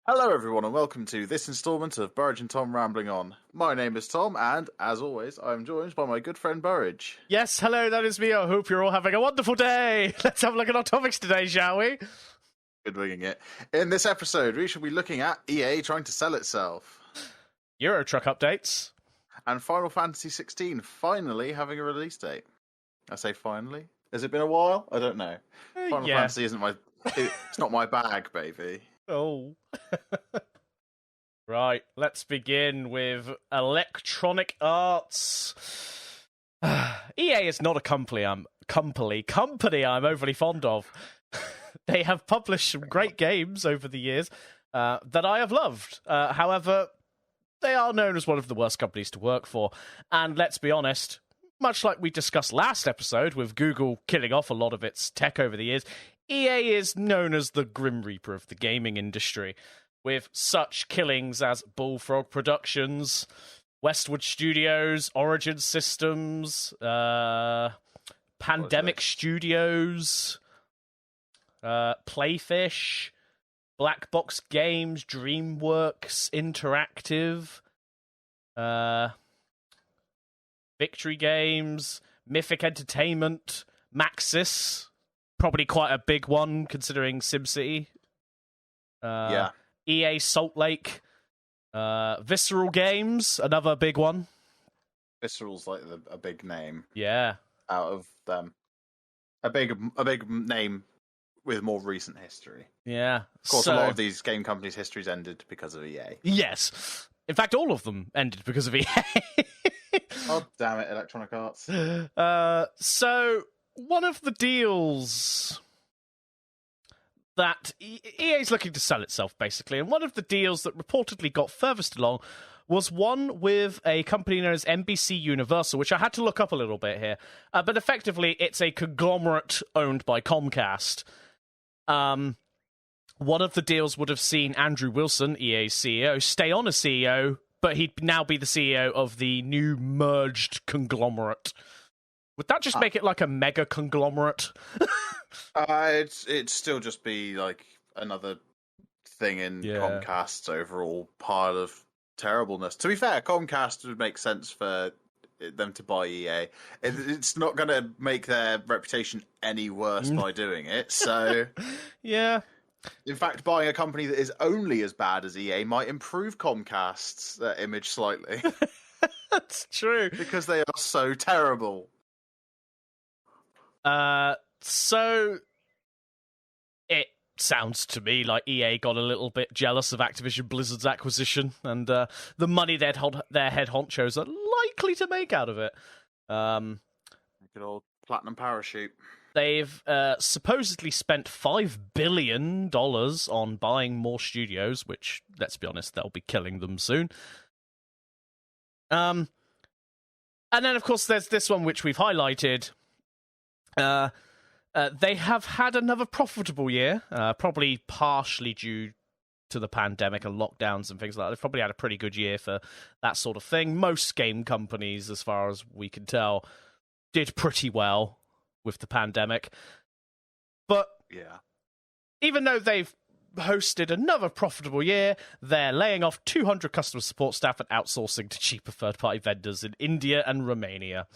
Hello, everyone, and welcome to this instalment of Burridge and Tom Rambling On. My name is Tom, and as always, I am joined by my good friend Burridge. Yes, hello, that is me. I hope you're all having a wonderful day. Let's have a look at our topics today, shall we? Good winging it. In this episode, we shall be looking at EA trying to sell itself, Euro Truck updates, and Final Fantasy XVI finally having a release date. I say finally. Has it been a while? I don't know. Final Fantasy isn't it's not my bag, baby. Oh. Right, let's begin with Electronic Arts. EA is not a company I'm overly fond of. They have published some great games over the years that I have loved. However, they are known as one of the worst companies to work for. And let's be honest, much like we discussed last episode with Google killing off a lot of its tech over the years, EA is known as the Grim Reaper of the gaming industry, with such killings as Bullfrog Productions, Westwood Studios, Origin Systems, Pandemic Studios, Playfish, Black Box Games, DreamWorks Interactive, Victory Games, Mythic Entertainment, Maxis, probably quite a big one considering SimCity. EA Salt Lake, Visceral Games, another big one. Visceral's like a big name. Yeah. Out of them. A big name with more recent history. Yeah. Of course, a lot of these game companies' histories ended because of EA. Yes. In fact, all of them ended because of EA. Oh, damn it, Electronic Arts. So, one of the deals that EA is looking to sell itself, basically, and one of the deals that reportedly got furthest along was one with a company known as NBC Universal, which I had to look up a little bit here. But effectively, it's a conglomerate owned by Comcast. One of the deals would have seen Andrew Wilson, EA's CEO, stay on as CEO, but he'd now be the CEO of the new merged conglomerate. Would that just make it like a mega conglomerate? It'd still just be like another thing in Comcast's overall pile of terribleness. To be fair, Comcast would make sense for them to buy EA. It's not going to make their reputation any worse by doing it, so... Yeah. In fact, buying a company that is only as bad as EA might improve Comcast's image slightly. That's true. Because they are so terrible. So it sounds to me like EA got a little bit jealous of Activision Blizzard's acquisition and the money their head honchos are likely to make out of it. Good old platinum parachute. They've supposedly spent $5 billion on buying more studios, which, let's be honest, they'll be killing them soon. And then, of course, there's this one which we've highlighted. They have had another profitable year, probably partially due to the pandemic and lockdowns and things like that. They've probably had a pretty good year for that sort of thing. Most game companies, as far as we can tell, did pretty well with the pandemic. But even though they've hosted another profitable year, they're laying off 200 customer support staff and outsourcing to cheaper third-party vendors in India and Romania.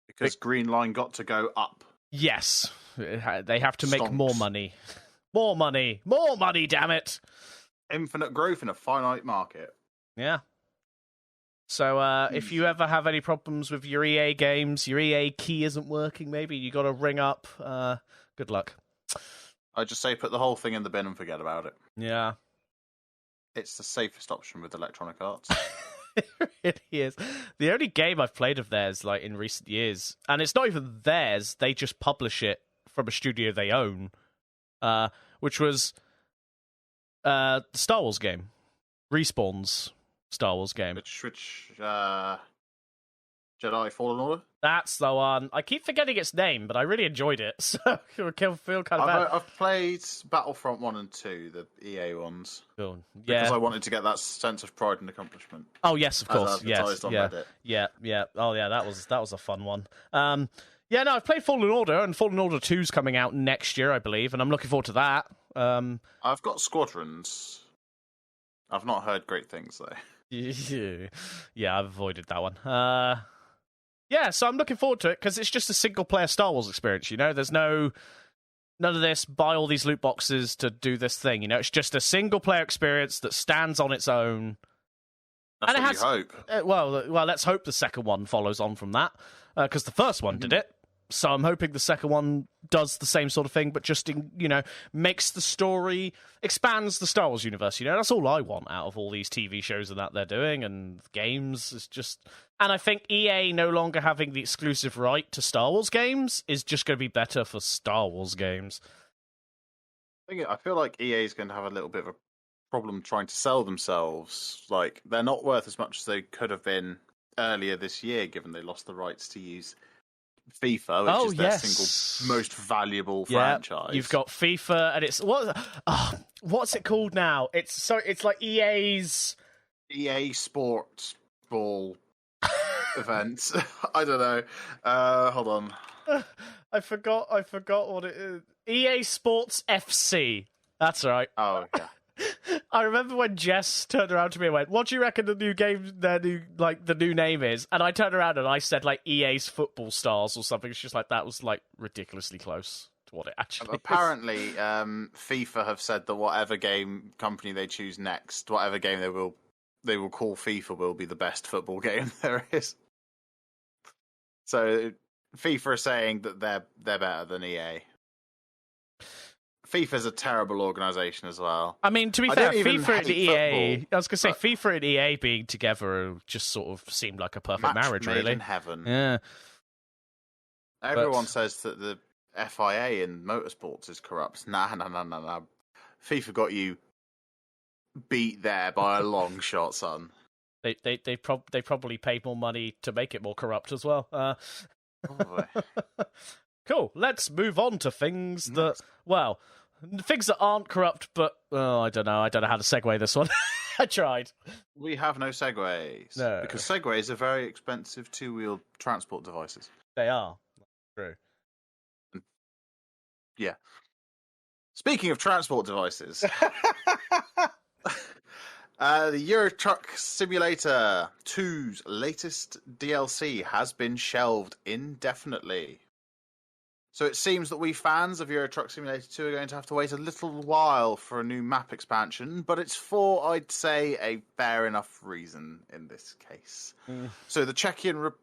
Because Green Line got to go up. Yes. They have to make more money. More money. More money, damn it. Infinite growth in a finite market. Yeah. So if you ever have any problems with your EA games, your EA key isn't working, maybe you got to ring up. Good luck. I just say put the whole thing in the bin and forget about it. Yeah. It's the safest option with Electronic Arts. It is. The only game I've played of theirs, like in recent years, and it's not even theirs, they just publish it from a studio they own, which was the Star Wars game. Respawn's Star Wars game. Which Jedi Fallen Order? That's the one. I keep forgetting its name, but I really enjoyed it, so I feel kind of bad. I've played Battlefront 1 and 2, the EA ones. Cool. Yeah. Because I wanted to get that sense of pride and accomplishment. Oh, yes, of course. Yes. On Reddit. Yeah. Oh, yeah, that was a fun one. Yeah, no, I've played Fallen Order, and Fallen Order 2's coming out next year, I believe, and I'm looking forward to that. I've got Squadrons. I've not heard great things though. Yeah, I've avoided that one. Yeah, so I'm looking forward to it because it's just a single player Star Wars experience. There's none of this buy all these loot boxes to do this thing. It's just a single player experience that stands on its own. That's what you hope. Well, let's hope the second one follows on from that because the first one did it. So I'm hoping the second one does the same sort of thing, but just makes the story, expands the Star Wars universe. That's all I want out of all these TV shows and that they're doing and games. Is just, and I think EA no longer having the exclusive right to Star Wars games is just going to be better for Star Wars games. I feel like EA is going to have a little bit of a problem trying to sell themselves. Like, they're not worth as much as they could have been earlier this year, given they lost the rights to use FIFA, which is their single most valuable franchise. You've got FIFA, and it's what's it called now? It's like EA's EA Sports Ball events. I don't know. Hold on. I forgot what it is. EA Sports FC. That's right. Oh yeah. I remember when Jess turned around to me and went, "What do you reckon the new name is?" And I turned around and I said like EA's Football Stars or something. It's just like that was like ridiculously close to what it actually apparently is. FIFA have said that whatever game company they choose next, whatever game they will call FIFA will be the best football game there is. So FIFA are saying that they're better than EA. FIFA's a terrible organisation as well. I mean, to be fair, FIFA and EA... Football, I was going to say, FIFA and EA being together just sort of seemed like a perfect marriage, made really. in heaven. Yeah. Everyone says that the FIA in motorsports is corrupt. Nah. FIFA got you beat there by a long shot, son. They probably paid more money to make it more corrupt as well. Probably. Cool. Let's move on to things that aren't corrupt, but I don't know. I don't know how to segue this one. I tried. We have no segues. No. Because segues are very expensive two-wheeled transport devices. They are. True. Yeah. Speaking of transport devices, the Euro Truck Simulator 2's latest DLC has been shelved indefinitely. So it seems that we fans of Euro Truck Simulator 2 are going to have to wait a little while for a new map expansion, but it's for, I'd say, a fair enough reason in this case. So the Czechian,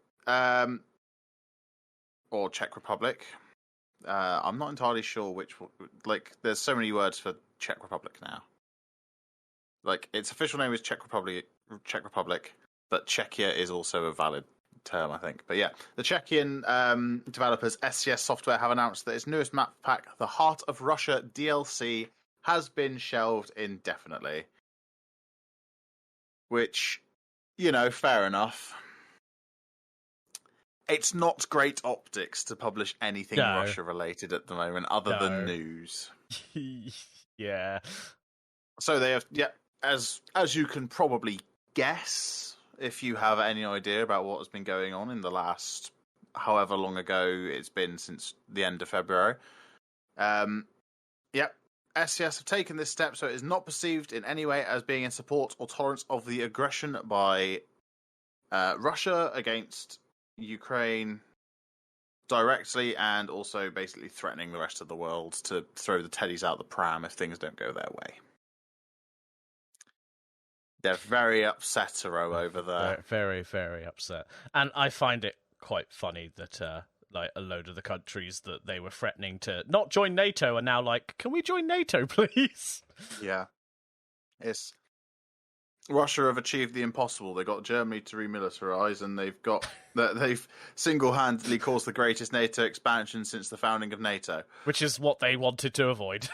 or Czech Republic, I'm not entirely sure which, there's so many words for Czech Republic now. Like, its official name is Czech Republic, but Czechia is also a valid term, I think. But yeah, the Czechian developers SCS Software have announced that its newest map pack, the Heart of Russia DLC, has been shelved indefinitely. Which, fair enough. It's not great optics to publish anything Russia-related at the moment, other than news. Yeah. So they have, as you can probably guess, if you have any idea about what has been going on in the last however long ago it's been since the end of February. SCS have taken this step so it is not perceived in any way as being in support or tolerance of the aggression by Russia against Ukraine directly, and also basically threatening the rest of the world to throw the teddies out the pram if things don't go their way. They're very upset over there. Very, very upset. And I find it quite funny that a load of the countries that they were threatening to not join NATO are now like, can we join NATO, please? Yeah. Russia have achieved the impossible. They got Germany to remilitarize, and they've single-handedly caused the greatest NATO expansion since the founding of NATO. Which is what they wanted to avoid.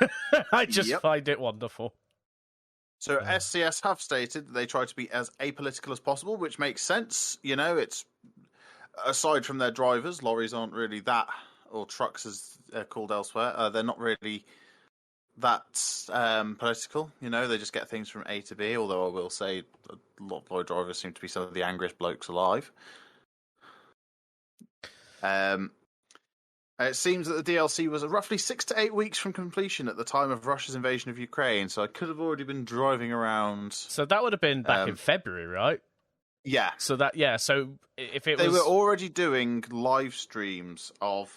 I just find it wonderful. So SCS have stated that they try to be as apolitical as possible, which makes sense. It's aside from their drivers, lorries aren't really that, or trucks as they're called elsewhere. They're not really that political. They just get things from A to B. Although I will say, a lot of lorry drivers seem to be some of the angriest blokes alive. It seems that the DLC was roughly 6 to 8 weeks from completion at the time of Russia's invasion of Ukraine, so I could have already been driving around. So that would have been back in February, right? Yeah. So if they were already doing live streams of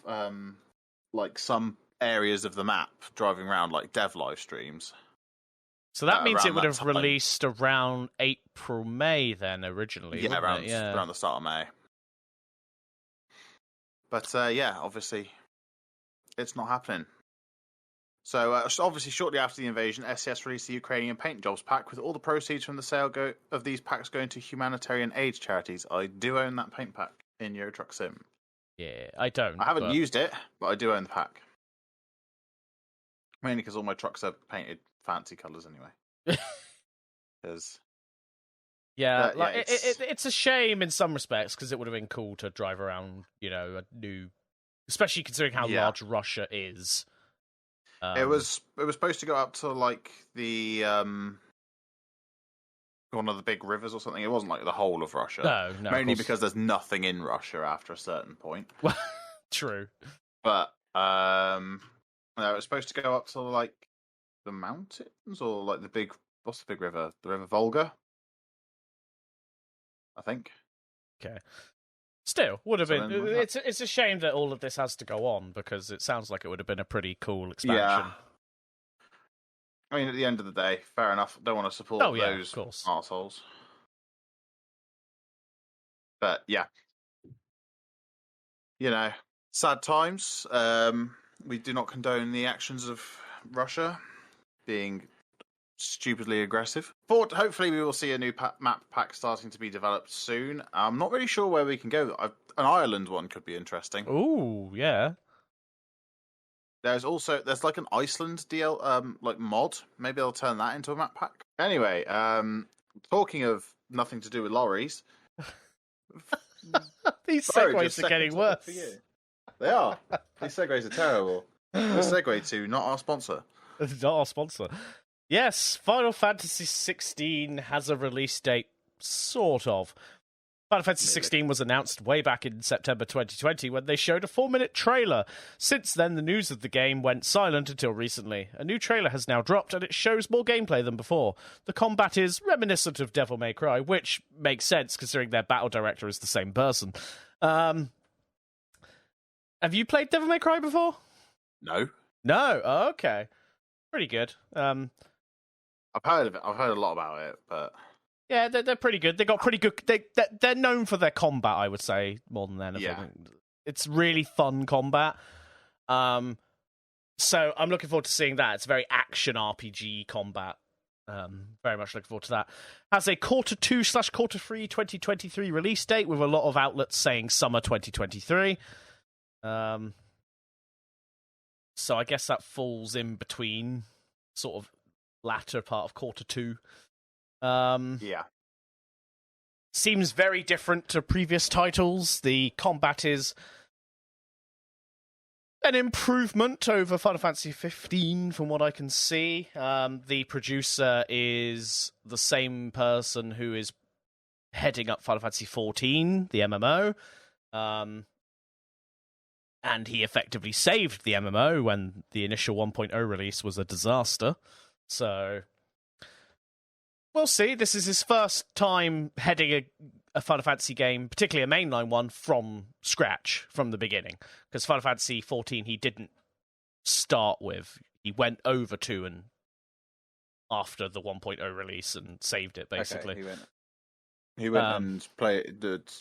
like some areas of the map, driving around like dev live streams. So that means it would have released around April, May then originally. Yeah, around the start of May. But obviously, it's not happening. So obviously, shortly after the invasion, SCS released the Ukrainian Paint Jobs pack with all the proceeds from the sale of these packs going to humanitarian aid charities. I do own that paint pack in Euro Truck Sim. Yeah, I don't. I haven't used it, but I do own the pack. Mainly because all my trucks are painted fancy colours anyway. Because it's a shame in some respects because it would have been cool to drive around, a new, especially considering how large Russia is. It was supposed to go up to like the one of the big rivers or something. It wasn't like the whole of Russia. No, mainly because there's nothing in Russia after a certain point. Well, true. But it was supposed to go up to like the mountains or like what's the big river? The River Volga, I think. Okay. Still, would have been. It's a shame that all of this has to go on because it sounds like it would have been a pretty cool expansion. Yeah. I mean, at the end of the day, fair enough. Don't want to support those arseholes. But yeah, sad times. We do not condone the actions of Russia being stupidly aggressive. But hopefully we will see a new map pack starting to be developed soon. I'm not really sure where we can go. An Ireland one could be interesting. Ooh, yeah. There's like an Iceland like mod. Maybe they'll turn that into a map pack. Anyway, talking of nothing to do with lorries. These segues are getting worse. They are. These segues are terrible. This segue to not our sponsor. Not our sponsor. Yes, Final Fantasy XVI has a release date, sort of. Final Fantasy XVI was announced way back in September 2020 when they showed a 4-minute trailer. Since then, the news of the game went silent until recently. A new trailer has now dropped, and it shows more gameplay than before. The combat is reminiscent of Devil May Cry, which makes sense considering their battle director is the same person. Have you played Devil May Cry before? No. No? Oh, okay. Pretty good. I've heard of it. I've heard a lot about it, but yeah, they're pretty good. They got pretty good. They're known for their combat, I would say, more than anything. Yeah. It's really fun combat. So I'm looking forward to seeing that. It's a very action RPG combat. Very much looking forward to that. Has a Q2/Q3 2023 release date with a lot of outlets saying summer 2023. So I guess that falls in between sort of latter part of Q2. Yeah. Seems very different to previous titles. The combat is an improvement over Final Fantasy 15 from what I can see. The producer is the same person who is heading up Final Fantasy 14, the MMO. And he effectively saved the MMO when the initial 1.0 release was a disaster. So we'll see. This is his first time heading a Final Fantasy game, particularly a mainline one, from scratch, from the beginning. Because Final Fantasy 14 he didn't start with. He went over to and after the 1.0 release and saved it, basically. Okay, he went and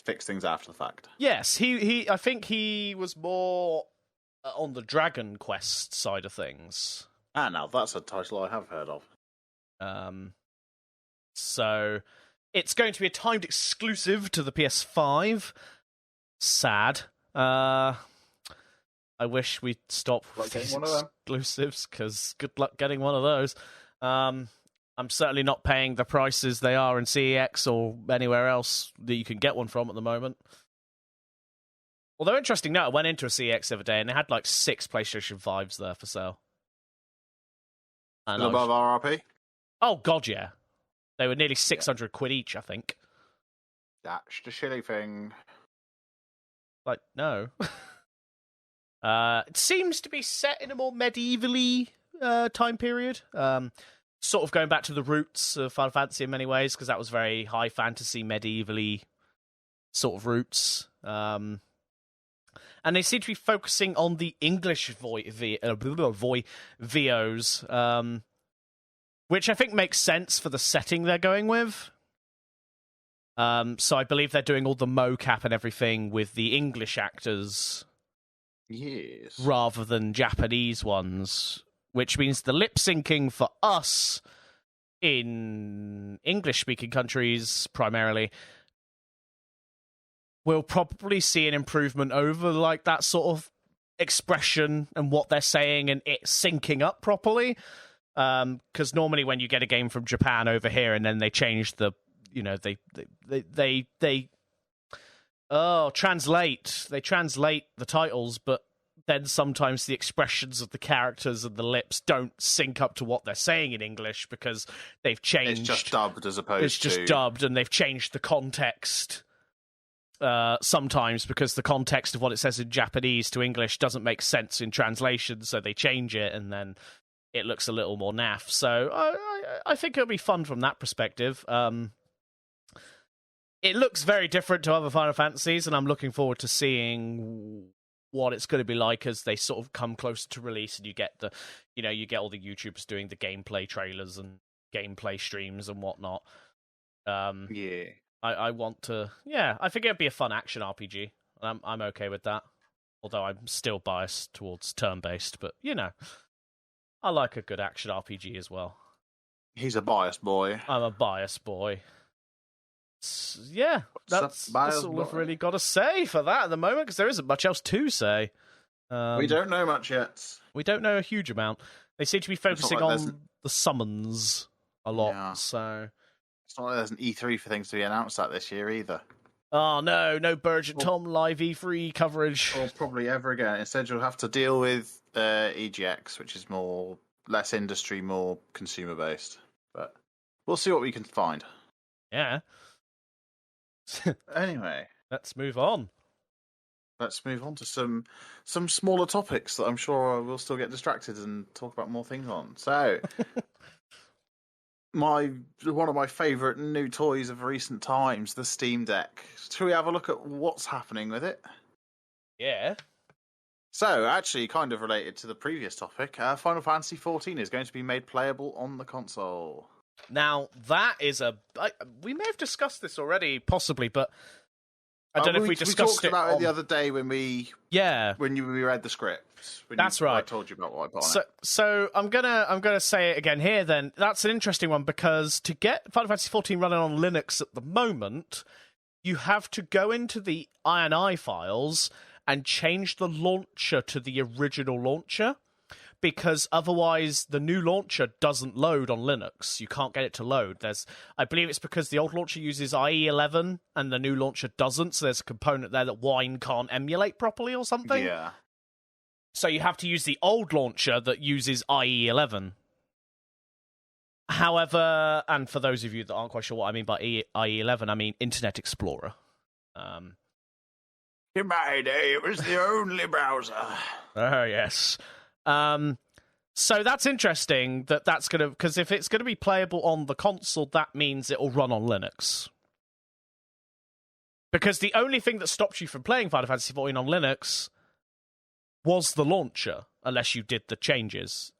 fix things after the fact. Yes, he. I think he was more on the Dragon Quest side of things. Now that's a title I have heard of. So it's going to be a timed exclusive to the PS5. Sad. I wish we'd stop with these exclusives, because good luck getting one of those. I'm certainly not paying the prices they are in CEX or anywhere else that you can get one from at the moment. Although, interesting note, I went into a CEX the other day and they had like 6 PlayStation 5s there for sale. And above RRP? Oh, God, yeah. They were nearly 600 quid each, I think. That's the shitty thing. Like, no. It seems to be set in a more medievally time period. Sort of going back to the roots of Final Fantasy in many ways, because that was very high fantasy, medievally sort of roots. And they seem to be focusing on the English VOs, which I think makes sense for the setting they're going with. So I believe they're doing all the mocap and everything with the English actors. Yes. Rather than Japanese ones, which means the lip syncing for us in English-speaking countries primarily will probably see an improvement over like that sort of expression and what they're saying and it syncing up properly. Because normally when you get a game from Japan over here and then they change the, translate the titles, but then sometimes the expressions of the characters and the lips don't sync up to what they're saying in English because they've changed. It's just dubbed as opposed to... It's just dubbed, and they've changed the context sometimes because the context of what it says in Japanese to English doesn't make sense in translation, so they change it, and then it looks a little more naff. So I think it'll be fun from that perspective. It looks very different to other Final Fantasies, and I'm looking forward to seeing what it's going to be like as they sort of come closer to release, and you get all the YouTubers doing the gameplay trailers and gameplay streams and whatnot. Yeah. I want to... Yeah, I think it'd be a fun action RPG. I'm okay with that. Although I'm still biased towards turn-based, but, I like a good action RPG as well. He's a biased boy. I'm a biased boy. Yeah, that's all I've really got to say for that at the moment, because there isn't much else to say. We don't know much yet. We don't know a huge amount. They seem to be focusing on the summons a lot, so... It's not like there's an E3 for things to be announced at this year either. Oh, no Burridge and Tom live E3 coverage. Or probably ever again. Instead, you'll have to deal with EGX, which is less industry, more consumer-based. But we'll see what we can find. Yeah. Anyway. Let's move on. Let's move on to some smaller topics that I'm sure we'll still get distracted and talk about more things on. So... one of my favourite new toys of recent times, the Steam Deck. Shall we have a look at what's happening with it? Yeah. So, actually, kind of related to the previous topic, Final Fantasy XIV is going to be made playable on the console. Now, that is we may have discussed this already, possibly, but I don't know if we discussed it about it the other day when we read the script. That's right. I told you about what I put on it. So I'm gonna say it again here. Then that's an interesting one because to get Final Fantasy XIV running on Linux at the moment, you have to go into the INI files and change the launcher to the original launcher. Because otherwise, the new launcher doesn't load on Linux. You can't get it to load. I believe it's because the old launcher uses IE11 and the new launcher doesn't. So there's a component there that Wine can't emulate properly or something. Yeah. So you have to use the old launcher that uses IE11. However, and for those of you that aren't quite sure what I mean by IE11, I mean Internet Explorer. In my day, it was the only browser. Oh, yes. So that's interesting that's going to... Because if it's going to be playable on the console, that means it'll run on Linux. Because the only thing that stopped you from playing Final Fantasy XIV on Linux was the launcher, unless you did the changes.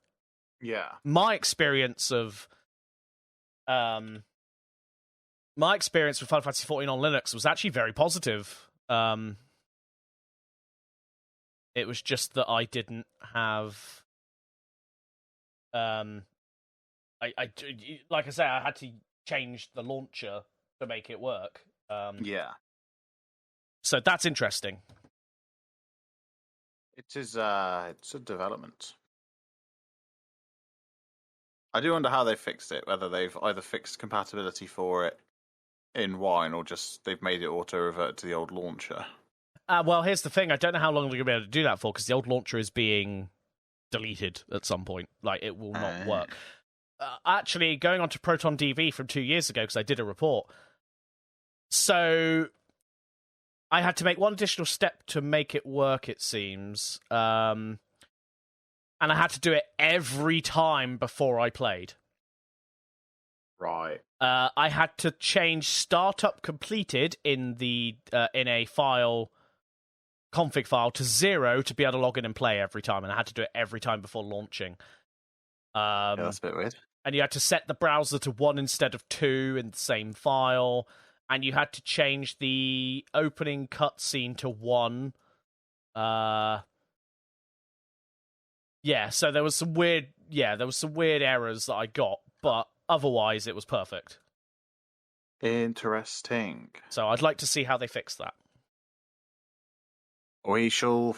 Yeah. My experience with Final Fantasy XIV on Linux was actually very positive. It was just that I didn't have... like I say, I had to change the launcher to make it work. Yeah. So that's interesting. It is, it's a development. I do wonder how they fixed it, whether they've either fixed compatibility for it in Wine or just they've made it auto-revert to the old launcher. Well, here's the thing. I don't know how long they're going to be able to do that for, because the old launcher is being deleted at some point. Like, it will not work. Actually, going on to Proton DB from 2 years ago, because I did a report. So, I had to make one additional step to make it work, it seems. And I had to do it every time before I played. Right. I had to change startup completed in a file config file to 0 to be able to log in and play every time, and I had to do it every time before launching. Yeah, that's a bit weird. And you had to set the browser to 1 instead of 2 in the same file, and you had to change the opening cutscene to 1. So there was some weird errors that I got, but otherwise it was perfect. Interesting. So I'd like to see how they fix that. We shall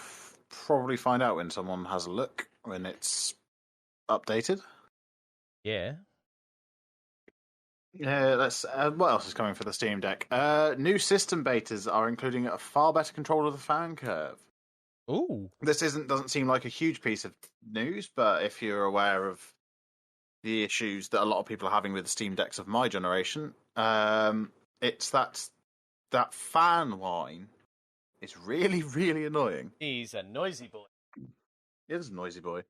probably find out when someone has a look, when it's updated. Yeah. Yeah, let's. What else is coming for the Steam Deck? New system betas are including a far better control of the fan curve. Ooh. This doesn't seem like a huge piece of news, but if you're aware of the issues that a lot of people are having with the Steam Decks of my generation, it's that fan whine is really, really annoying. He's a noisy boy. It is a noisy boy.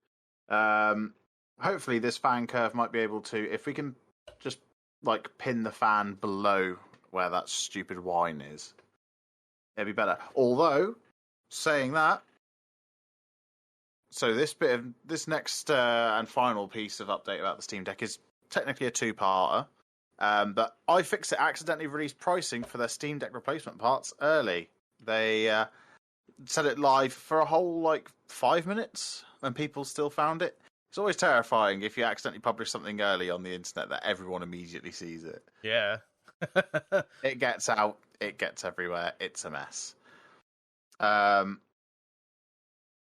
Hopefully this fan curve might be able to, if we can just like pin the fan below where that stupid whine is, it'd be better. Although, saying that, so this next and final piece of update about the Steam Deck is technically a two-parter, but iFixit accidentally released pricing for their Steam Deck replacement parts early. They set it live for a whole 5 minutes, and people still found it. It's always terrifying if you accidentally publish something early on the internet that everyone immediately sees it. Yeah. It gets out, it gets everywhere, it's a mess.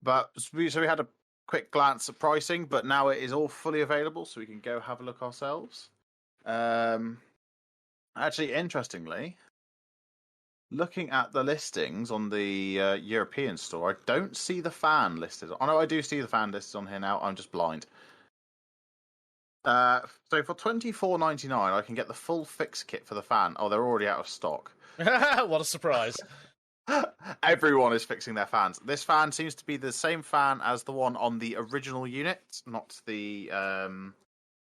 But we had a quick glance at pricing, but now it is all fully available, so we can go have a look ourselves. Actually, interestingly, looking at the listings on the European store, I don't see the fan listed. Oh no, I do see the fan listed on here now. I'm just blind. So for $24.99, I can get the full fix kit for the fan. Oh, they're already out of stock. What a surprise. Everyone is fixing their fans. This fan seems to be the same fan as the one on the original unit, not the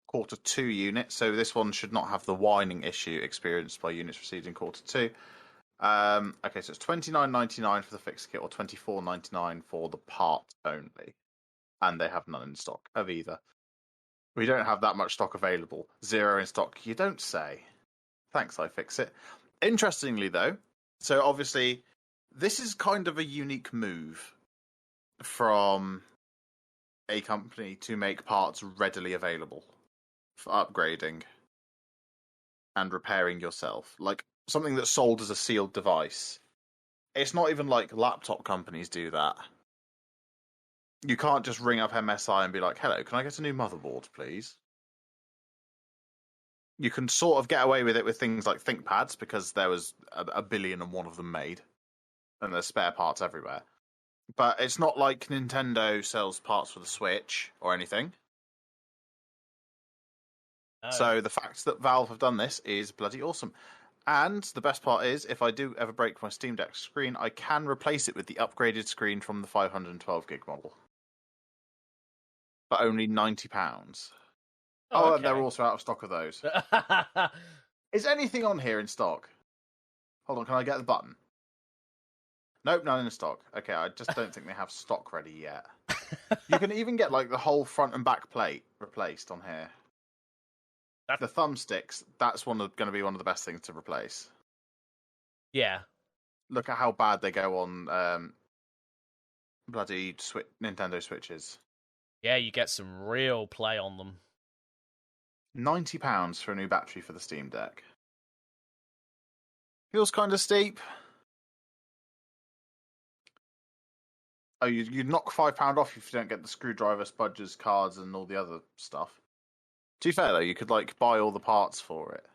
quarter 2 unit. So this one should not have the whining issue experienced by units received in quarter 2. Okay, so it's $29.99 for the fix kit or $24.99 for the part only. And they have none in stock of either. We don't have that much stock available. 0 in stock, you don't say. Thanks, iFixit. Interestingly, though, so obviously, this is kind of a unique move from a company to make parts readily available for upgrading and repairing yourself. Like something that's sold as a sealed device. It's not even like laptop companies do that. You can't just ring up MSI and be like, hello, can I get a new motherboard, please? You can sort of get away with it with things like ThinkPads because there was a billion and one of them made. And there's spare parts everywhere. But it's not like Nintendo sells parts for the Switch or anything. Oh. So the fact that Valve have done this is bloody awesome. And the best part is, if I do ever break my Steam Deck screen, I can replace it with the upgraded screen from the 512 gig model. For only £90. Oh, and they're also out of stock of those. Is anything on here in stock? Hold on, can I get the button? Nope, none in stock. Okay, I just don't think they have stock ready yet. You can even get the whole front and back plate replaced on here. The thumbsticks, that's going to be one of the best things to replace. Yeah. Look at how bad they go on bloody Nintendo Switches. Yeah, you get some real play on them. £90 for a new battery for the Steam Deck. Feels kind of steep. Oh, you'd knock £5 off if you don't get the screwdriver, spudgers, cards, and all the other stuff. To be fair, though, you could buy all the parts for it.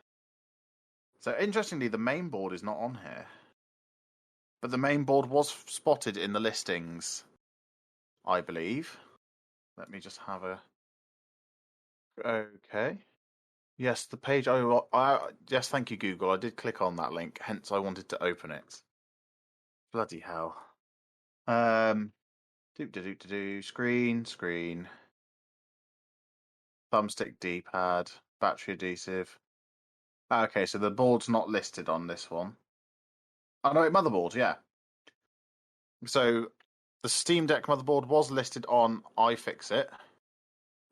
So, interestingly, the main board is not on here. But the main board was spotted in the listings, I believe. Let me just have a... Okay. Yes, the page... Yes, thank you, Google. I did click on that link, hence I wanted to open it. Bloody hell. Screen. Thumbstick D-pad, battery adhesive. Okay, so the board's not listed on this one. Oh no, motherboard, yeah. So the Steam Deck motherboard was listed on iFixit.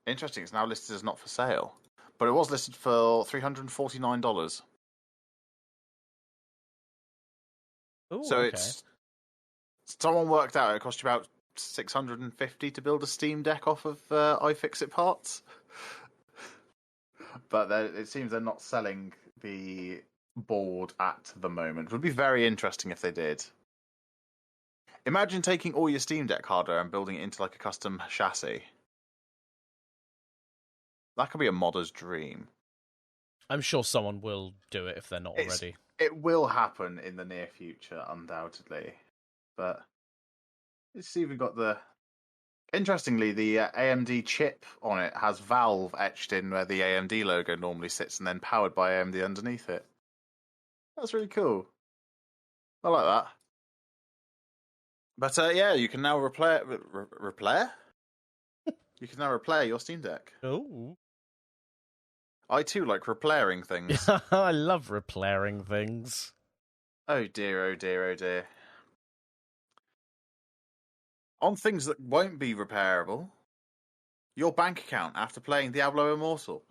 Interesting, it's now listed as not for sale. But it was listed for $349. Ooh, So okay. it's someone worked out it cost you about $650 to build a Steam Deck off of iFixit parts. But it seems they're not selling the board at the moment. It would be very interesting if they did. Imagine taking all your Steam Deck hardware and building it into like a custom chassis. That could be a modder's dream. I'm sure someone will do it if they're not already. It will happen in the near future, undoubtedly. But it's even got the... Interestingly, the AMD chip on it has Valve etched in where the AMD logo normally sits and then powered by AMD underneath it. That's really cool. I like that. But yeah, you can now replay. You can now replay your Steam Deck. Oh. I too like repairing things. I love repairing things. Oh dear, oh dear, oh dear. On things that won't be repairable, your bank account after playing Diablo Immortal.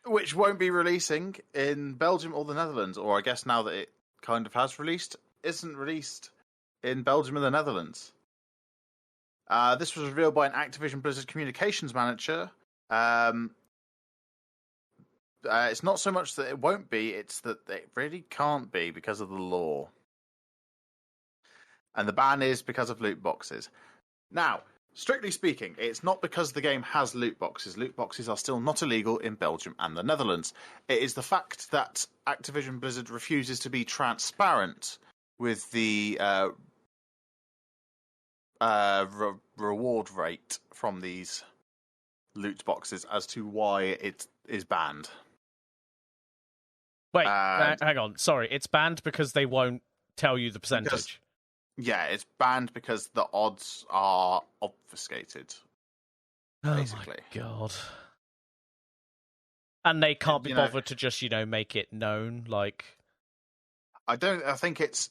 Which won't be releasing in Belgium or the Netherlands, or I guess now that it kind of has released, isn't released in Belgium and the Netherlands. This was revealed by an Activision Blizzard communications manager. It's not so much that it won't be, it's that it really can't be because of the law. And the ban is because of loot boxes. Now, strictly speaking, it's not because the game has loot boxes. Loot boxes are still not illegal in Belgium and the Netherlands. It is the fact that Activision Blizzard refuses to be transparent with the reward rate from these loot boxes as to why it is banned. Wait, hang on. Sorry, it's banned because they won't tell you the percentage. Yeah, it's banned because the odds are obfuscated. Basically. Oh my god. And they can't be bothered to just, make it known, like... I think it's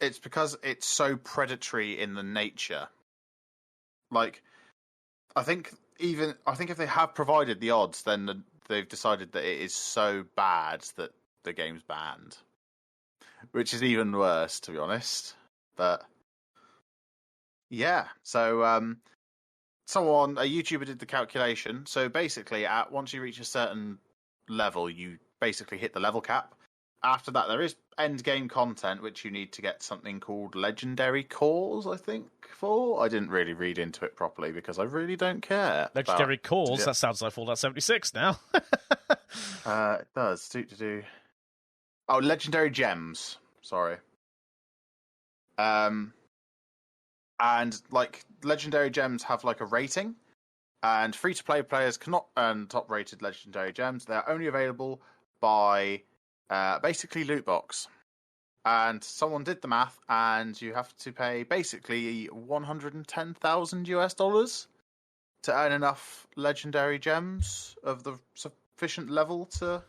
because it's so predatory in the nature. Like, I think if they have provided the odds, then they've decided that it is so bad that the game's banned. Which is even worse, to be honest. But yeah, so a YouTuber did the calculation. So basically, once you reach a certain level, you basically hit the level cap. After that, there is end game content, which you need to get something called legendary cores, I think, for. I didn't really read into it properly because I really don't care. Legendary cores? That sounds like Fallout 76 now. It does. Oh, legendary gems. Sorry. And like legendary gems have like a rating, and free-to-play players cannot earn top-rated legendary gems. They're only available by basically loot box. And someone did the math, and you have to pay basically $110,000 to earn enough legendary gems of the sufficient level to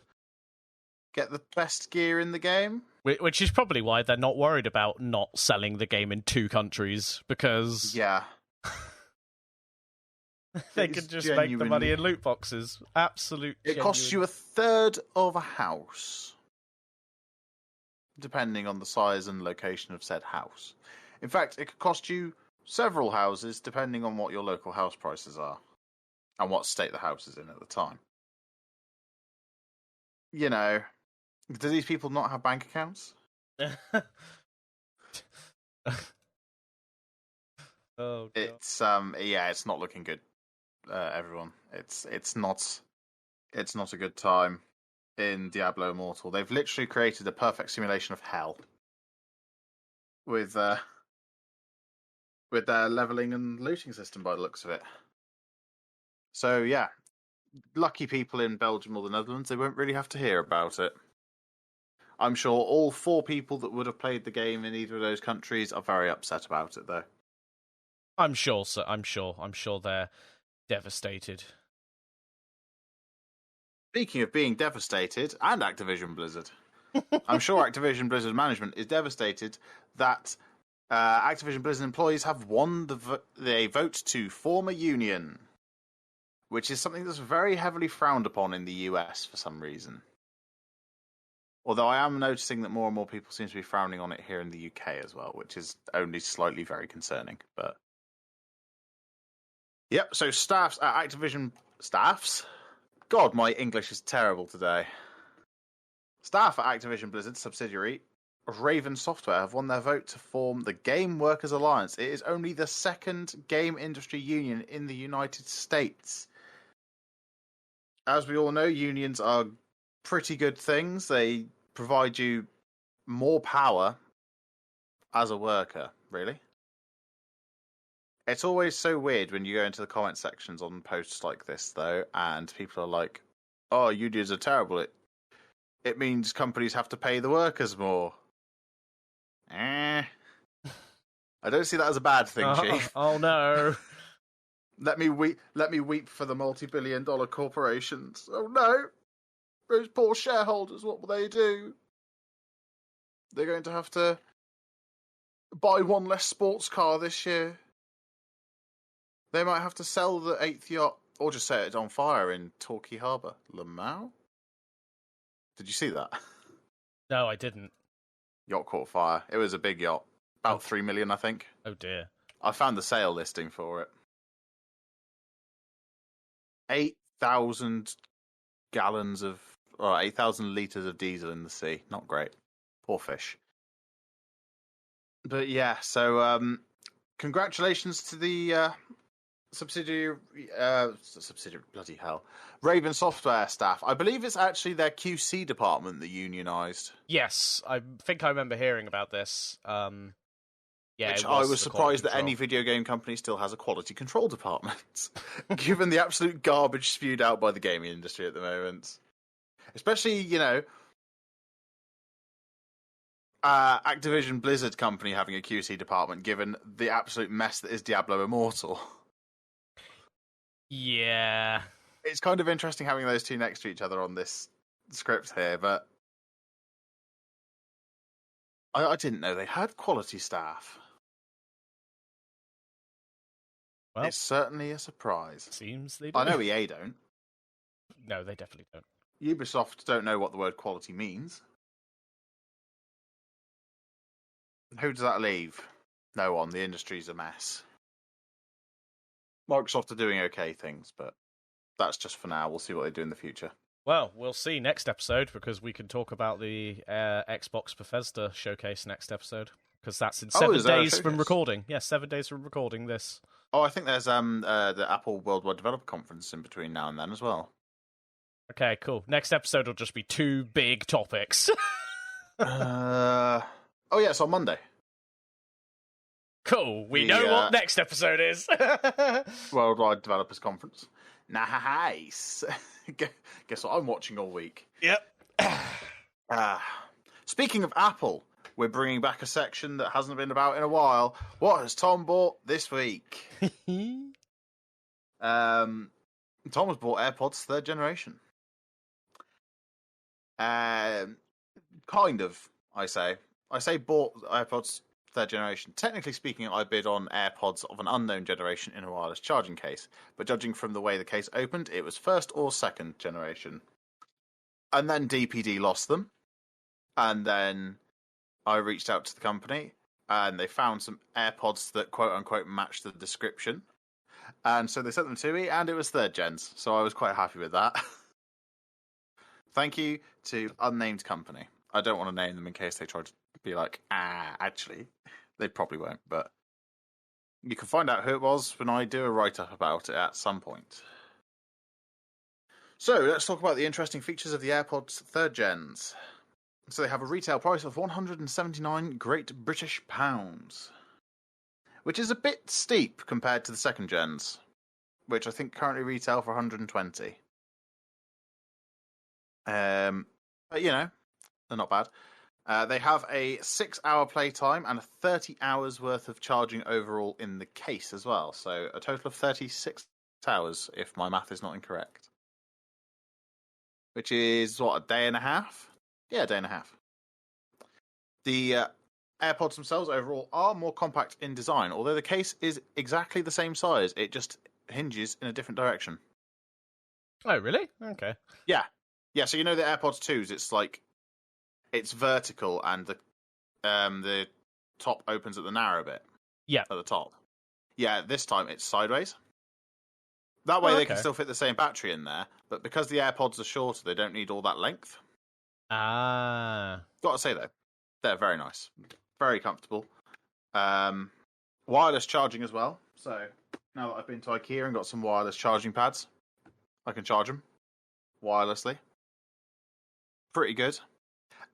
get the best gear in the game. Which is probably why they're not worried about not selling the game in 2 countries, because... Yeah. They could just make the money in loot boxes. It costs you a third of a house, depending on the size and location of said house. In fact, it could cost you several houses, depending on what your local house prices are, and what state the house is in at the time. Do these people not have bank accounts? Oh, God. It's it's not looking good, everyone. It's not a good time in Diablo Immortal. They've literally created a perfect simulation of hell with their leveling and looting system by the looks of it. So yeah, lucky people in Belgium or the Netherlands, they won't really have to hear about it. I'm sure all 4 people that would have played the game in either of those countries are very upset about it, though. I'm sure, sir. I'm sure they're devastated. Speaking of being devastated, and Activision Blizzard, I'm sure Activision Blizzard management is devastated that Activision Blizzard employees have won the vote to form a union, which is something that's very heavily frowned upon in the US for some reason. Although I am noticing that more and more people seem to be frowning on it here in the UK as well, which is only slightly very concerning. But yep, so staffs at Activision staffs. God, my English is terrible today. Staff at Activision Blizzard subsidiary Raven Software have won their vote to form the Game Workers Alliance. It is only the second game industry union in the United States. As we all know, unions are pretty good things. They provide you more power as a worker, really. It's always so weird when you go into the comment sections on posts like this, though, and people are like, oh, unions are terrible. It means companies have to pay the workers more. I don't see that as a bad thing, Chief. Oh no. Let me weep for the multi-billion-dollar corporations. Oh no! Those poor shareholders, what will they do? They're going to have to buy one less sports car this year. They might have to sell the 8th yacht, or just set it on fire in Torquay Harbour. Lamau? Did you see that? No, I didn't. Yacht caught fire. It was a big yacht. About 3 million, I think. Oh dear. I found the sale listing for it. 8,000 gallons of, or 8,000 litres of diesel in the sea. Not great. Poor fish. But yeah, so congratulations to the subsidiary, bloody hell, Raven Software staff. I believe it's actually their QC department that unionised. Yes, I think I remember hearing about this. Yeah, which I was surprised that any video game company still has a quality control department, given the absolute garbage spewed out by the gaming industry at the moment. Especially, Activision Blizzard company having a QC department, given the absolute mess that is Diablo Immortal. Yeah. It's kind of interesting having those two next to each other on this script here, but I didn't know they had quality staff. Well, it's certainly a surprise. Seems they do. I know EA don't. No, they definitely don't. Ubisoft don't know what the word quality means. Who does that leave? No one. The industry's a mess. Microsoft are doing okay things, but that's just for now. We'll see what they do in the future. Well, we'll see next episode, because we can talk about the Xbox Bethesda showcase next episode, because that's in 7 days from recording. Yes, 7 days from recording this. Oh, I think there's the Apple Worldwide Developer Conference in between now and then as well. Okay, cool. Next episode will just be 2 big topics. Oh, yeah, it's on Monday. Cool. We know what next episode is. Worldwide Developers Conference. Nice. Guess what I'm watching all week? Yep. Speaking of Apple, we're bringing back a section that hasn't been about in a while. What has Tom bought this week? Tom has bought AirPods 3rd generation. Kind of, I say. I say bought AirPods 3rd generation. Technically speaking, I bid on AirPods of an unknown generation in a wireless charging case. But judging from the way the case opened, it was 1st or 2nd generation. And then DPD lost them. And then I reached out to the company, and they found some AirPods that quote-unquote matched the description. And so they sent them to me, and it was 3rd gens. So I was quite happy with that. Thank you to unnamed company. I don't want to name them in case they try to be like, actually. They probably won't, but you can find out who it was when I do a write-up about it at some point. So let's talk about the interesting features of the AirPods 3rd gens. So they have a retail price of 179 Great British Pounds, which is a bit steep compared to the 2nd gens, which I think currently retail for 120. But They're not bad. They have a 6-hour playtime and 30 hours worth of charging overall in the case as well. So a total of 36 hours, if my math is not incorrect. Which is, what, a day and a half? Yeah, a day and a half. The AirPods themselves overall are more compact in design, although the case is exactly the same size. It just hinges in a different direction. Oh, really? Okay. Yeah. Yeah, so you know the AirPods 2s, it's vertical and the top opens at the narrow bit. Yeah. At the top. Yeah, this time it's sideways. That way they can still fit the same battery in there, but because the AirPods are shorter, they don't need all that length. Ah. Gotta say though, they're very nice. Very comfortable. Wireless charging as well. So now that I've been to IKEA and got some wireless charging pads, I can charge them wirelessly. Pretty good.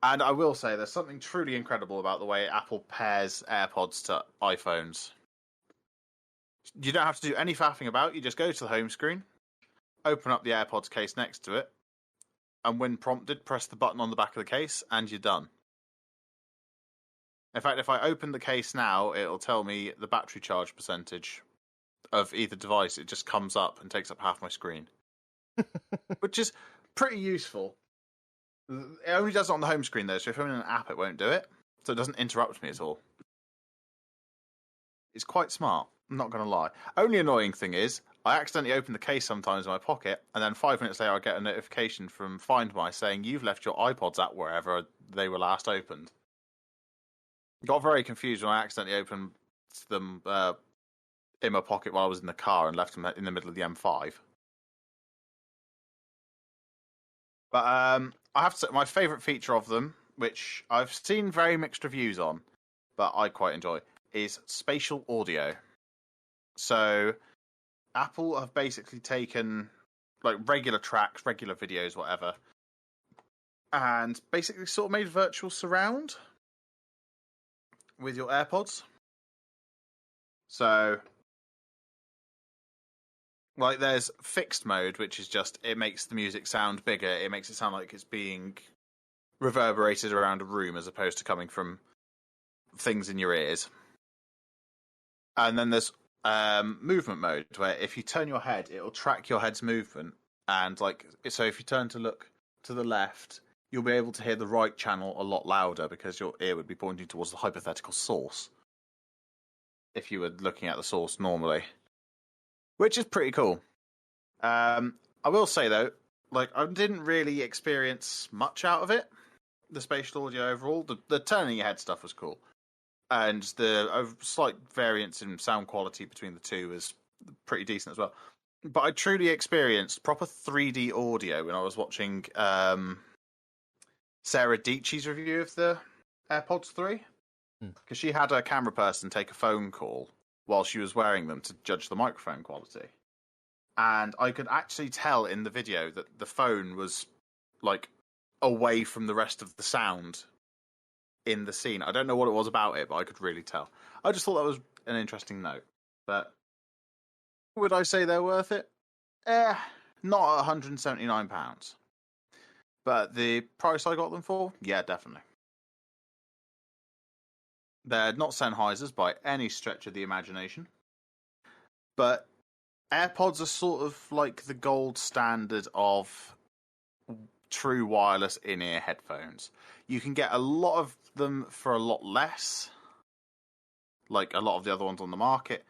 And I will say there's something truly incredible about the way Apple pairs AirPods to iPhones. You don't have to do any faffing about. You just go to the home screen, open up the AirPods case next to it, and when prompted, press the button on the back of the case, and you're done. In fact, if I open the case now, it'll tell me the battery charge percentage of either device. It just comes up and takes up half my screen. Which is pretty useful. It only does it on the home screen, though, so if I'm in an app, it won't do it. So it doesn't interrupt me at all. It's quite smart, I'm not going to lie. Only annoying thing is, I accidentally open the case sometimes in my pocket, and then 5 minutes later I get a notification from Find My saying, you've left your iPods at wherever they were last opened. Got very confused when I accidentally opened them in my pocket while I was in the car and left them in the middle of the M5. But I have to say, my favourite feature of them, which I've seen very mixed reviews on, but I quite enjoy, is spatial audio. So Apple have basically taken like regular tracks, regular videos, whatever, and basically sort of made virtual surround with your AirPods. So like there's fixed mode, which is just, it makes the music sound bigger. It makes it sound like it's being reverberated around a room as opposed to coming from things in your ears. And then there's movement mode, where if you turn your head, it'll track your head's movement. And like, so if you turn to look to the left, you'll be able to hear the right channel a lot louder because your ear would be pointing towards the hypothetical source if you were looking at the source normally. Which is pretty cool. I will say, though, like, I didn't really experience much out of it, the spatial audio overall. The turning your head stuff was cool. And the slight variance in sound quality between the two was pretty decent as well. But I truly experienced proper 3D audio when I was watching Sarah Dietschy's review of the AirPods 3. Because she had a camera person take a phone call while she was wearing them to judge the microphone quality. And I could actually tell in the video that the phone was, like, away from the rest of the sound in the scene. I don't know what it was about it, but I could really tell. I just thought that was an interesting note. But would I say they're worth it? Not at £179. But the price I got them for? Yeah, definitely. They're not Sennheisers by any stretch of the imagination. But AirPods are sort of like the gold standard of true wireless in-ear headphones. You can get a lot of them for a lot less, like a lot of the other ones on the market.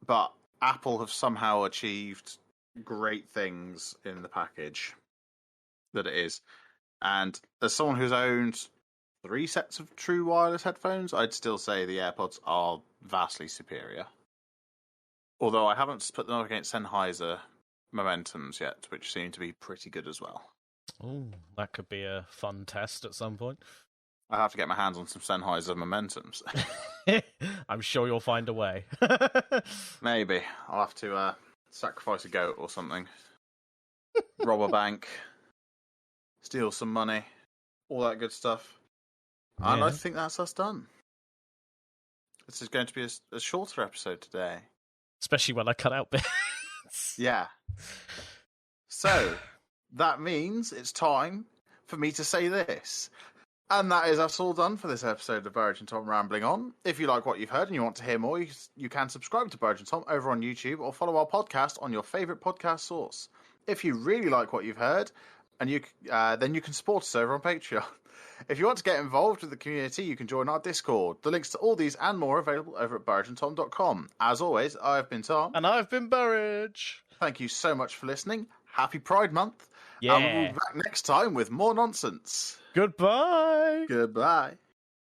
But Apple have somehow achieved great things in the package that it is. And as someone who's owned 3 sets of true wireless headphones, I'd still say the AirPods are vastly superior. Although I haven't put them up against Sennheiser Momentums yet, which seem to be pretty good as well. Oh, that could be a fun test at some point. I have to get my hands on some Sennheiser Momentums. I'm sure you'll find a way. Maybe. I'll have to sacrifice a goat or something. Rob a bank. Steal some money. All that good stuff. And Yeah. I think that's us done. This is going to be a shorter episode today. Especially when I cut out bits. Yeah. So, that means it's time for me to say this. And that is us all done for this episode of Burridge and Tom Rambling On. If you like what you've heard and you want to hear more, you can subscribe to Burridge and Tom over on YouTube or follow our podcast on your favourite podcast source. If you really like what you've heard, and then you can support us over on Patreon. If you want to get involved with the community, you can join our Discord. The links to all these and more are available over at burridgeandtom.com. As always, I've been Tom. And I've been Burridge. Thank you so much for listening. Happy Pride Month. Yeah. And we'll be back next time with more nonsense. Goodbye. Goodbye.